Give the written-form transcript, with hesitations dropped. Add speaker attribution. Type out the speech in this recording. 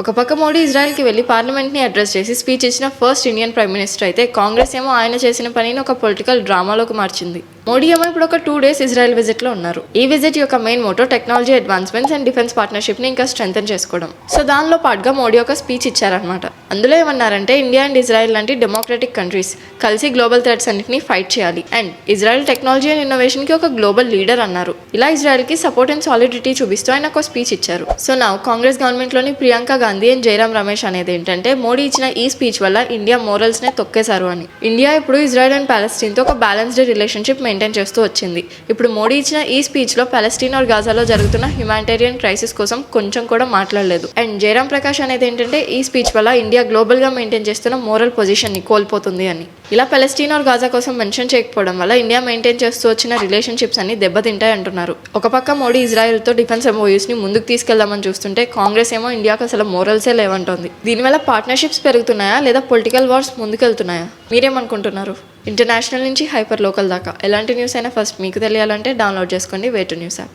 Speaker 1: ఒక పక్క మోడీ ఇజ్రాయెల్కి వెళ్లి పార్లమెంట్ని అడ్రస్ చేసి స్పీచ్ ఇచ్చిన ఫస్ట్ ఇండియన్ ప్రైమ్ మినిస్టర్ అయితే, కాంగ్రెస్ ఏమో ఆయన చేసిన పనిని ఒక పొలిటికల్ డ్రామాలోకి మార్చింది. మోడీ ఏమో ఇప్పుడు ఒక 2 days ఇజ్రాయెల్ విజిట్లో ఉన్నారు. ఈ విజిట్ యొక్క main motto technology advancements and defence పార్ట్నర్షిప్ని ఇంకా స్ట్రెంథెన్ చేసుకోవడం. సో దానిలో పాటుగా మోడీ ఒక స్పీచ్ ఇచ్చారనమాట. అందులో ఏమన్నారంటే, ఇండియా అండ్ ఇజ్రాయెల్ లాంటి డెమోక్రటిక్ కంట్రీస్ కలిసి గ్లోబల్ థ్రెట్స్ అన్నింటినీ ఫైట్ చేయాలి అండ్ ఇజ్రాయెల్ టెక్నాలజీ అండ్ ఇన్నోవేషన్కి ఒక గ్లోబల్ లీడర్ అన్నారు. ఇలా ఇజ్రాయెల్కి సపోర్ట్ అండ్ సాలిడిటీ చూపిస్తూ ఆయన ఒక స్పీచ్ ఇచ్చారు. సో నా కాంగ్రెస్ గవర్నమెంట్లోని ప్రియాంక గాంధీ అండ్ జైరామ్ రమేష్ అనేది ఏంటంటే, మోడీ ఇచ్చిన ఈ స్పీచ్ వల్ల ఇండియా మోరల్స్నే తొక్కేశారు అని. ఇండియా ఇప్పుడు ఇజ్రాయెల్ అండ్ పాలస్తీన్తో ఒక బ్యాలెన్స్డ్ రిలేషన్షిప్ మెయింటైన్ చేస్తూ వచ్చింది. ఇప్పుడు మోడీ ఇచ్చిన ఈ స్పీచ్ లో పాలస్తీన్ ఆర్ గాజాలో జరుగుతున్న హ్యుమానిటేరియన్ క్రైసిస్ కోసం కొంచెం కూడా మాట్లాడలేదు. అండ్ జయరామ్ ప్రకాష్ అనేది ఏంటంటే, ఈ స్పీచ్ వల్ల ఇండియా గ్లోబల్ గా మెయింటైన్ చేస్తున్న మోరల్ పొజిషన్ ని కోల్పోతుంది అని. ఇలా పాలస్తీన్ ఆర్ గాజా కోసం మెన్షన్ చేయకపోవడం వల్ల ఇండియా మెయింటైన్ చేస్తూ వచ్చిన రిలేషన్షిప్స్ అన్ని దెబ్బతింటాయి అంటున్నారు. ఒక పక్క మోడీ ఇజ్రాయెల్ తో డిఫెన్స్ ఎంఓయూస్ ని ముందుకు తీసుకెళ్దామని చూస్తుంటే, కాంగ్రెస్ ఏమో ఇండియాకు అసలు మోరల్సే లేవంటోంది. దీనివల్ల పార్ట్నర్షిప్స్ పెరుగుతున్నాయా లేదా పొలిటికల్ వార్స్ ముందుకెళ్తున్నాయా? మీరేమనుకుంటున్నారు? ఇంటర్నేషనల్ నుంచి హైపర్ లోకల్ దాకా ఎలాంటి న్యూస్ అయినా ఫస్ట్ మీకు తెలియాలంటే డౌన్లోడ్ చేసుకోండి వే2న్యూస్ యాప్.